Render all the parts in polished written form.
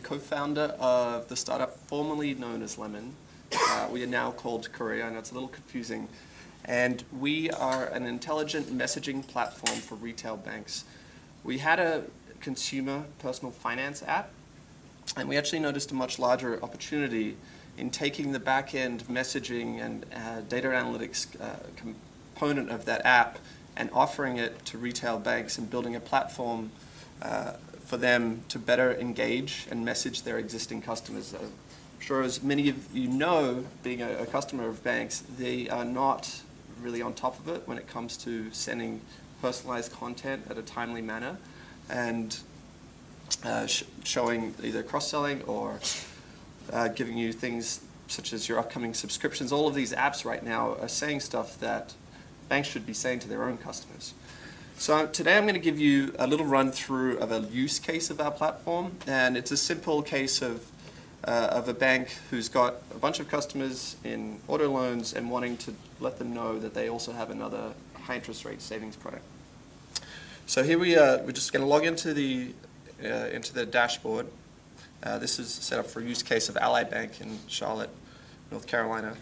co-founder of the startup formerly known as Lemon. We are now called Courier. I know it's a little confusing. And we are an intelligent messaging platform for retail banks. We had a consumer personal finance app, and we actually noticed a much larger opportunity in taking the back-end messaging and data analytics component of that app and offering it to retail banks and building a platform for them to better engage and message their existing customers. I'm sure as many of you know, being a customer of banks, they are not really on top of it when it comes to sending personalized content at a timely manner and showing either cross-selling or giving you things such as your upcoming subscriptions. All of these apps right now are saying stuff that banks should be saying to their own customers. So today I'm going to give you a little run through of a use case of our platform, and it's a simple case of a bank who's got a bunch of customers in auto loans and wanting to let them know that they also have another high interest rate savings product. So here we're just going to log into the dashboard. This is set up for a use case of Ally Bank in Charlotte, North Carolina.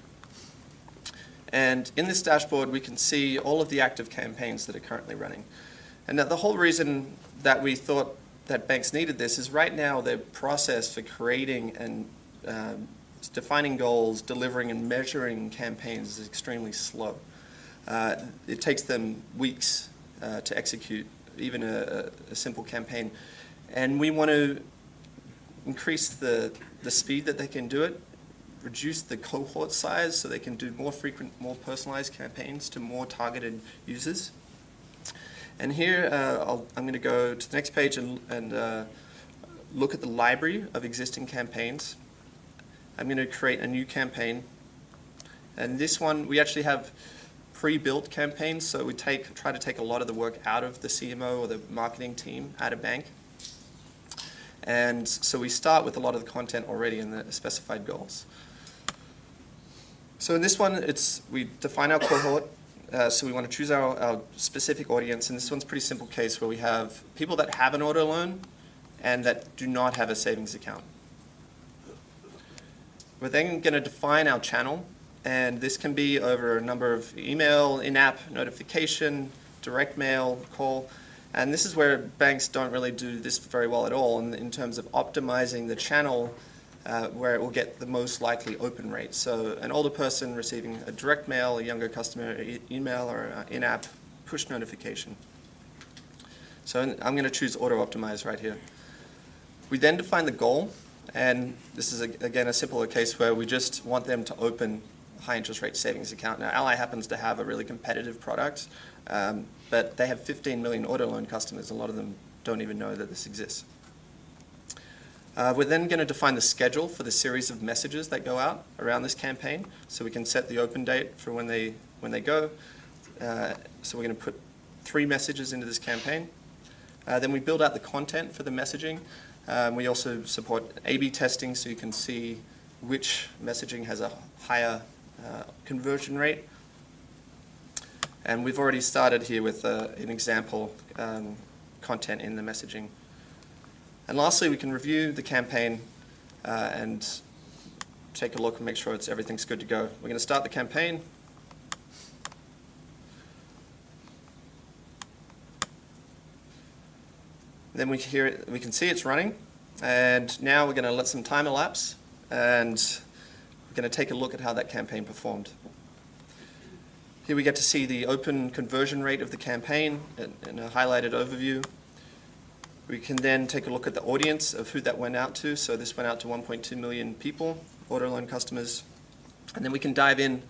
And in this dashboard, we can see all of the active campaigns that are currently running. And now the whole reason that we thought that banks needed this is right now their process for creating and defining goals, delivering and measuring campaigns is extremely slow. It takes them weeks to execute even a simple campaign. And we want to increase the speed that they can do it, reduce the cohort size so they can do more frequent, more personalized campaigns to more targeted users. And here I'm going to go to the next page and look at the library of existing campaigns. I'm going to create a new campaign. And this one, we actually have pre-built campaigns, so we try to take a lot of the work out of the CMO or the marketing team at a bank. And so we start with a lot of the content already in the specified goals. So in this one, we define our cohort. So we want to choose our specific audience. And this one's a pretty simple case where we have people that have an auto loan and that do not have a savings account. We're then going to define our channel. And this can be over a number of email, in-app notification, direct mail, call. And this is where banks don't really do this very well at all in terms of optimizing the channel where it will get the most likely open rate. So an older person receiving a direct mail, a younger customer email, or in-app push notification. So I'm going to choose auto-optimize right here. We then define the goal, and this is again a simpler case where we just want them to open a high interest rate savings account. Now Ally happens to have a really competitive product, but they have 15 million auto loan customers. A lot of them don't even know that this exists. We're then going to define the schedule for the series of messages that go out around this campaign, so we can set the open date for when they go. So we're going to put 3 messages into this campaign. Then we build out the content for the messaging. We also support A/B testing, so you can see which messaging has a higher conversion rate. And we've already started here with an example content in the messaging. And lastly, we can review the campaign and take a look and make sure everything's good to go. We're going to start the campaign. Then we can see it's running. And now we're going to let some time elapse, and we're going to take a look at how that campaign performed. Here we get to see the open conversion rate of the campaign in a highlighted overview. We can then take a look at the audience of who that went out to. So this went out to 1.2 million people, auto loan customers. And then we can dive in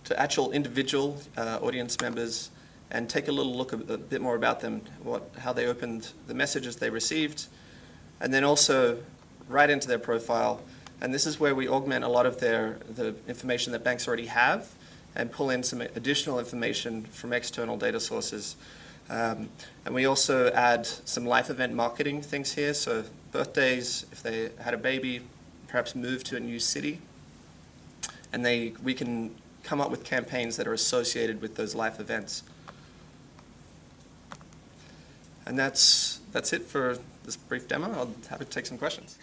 to actual individual audience members and take a little look a bit more about them, how they opened the messages they received, and then also right into their profile. And this is where we augment a lot of the information that banks already have and pull in some additional information from external data sources. And we also add some life event marketing things here, so birthdays, if they had a baby, perhaps moved to a new city, and we can come up with campaigns that are associated with those life events. And that's it for this brief demo. I'll happy to take some questions.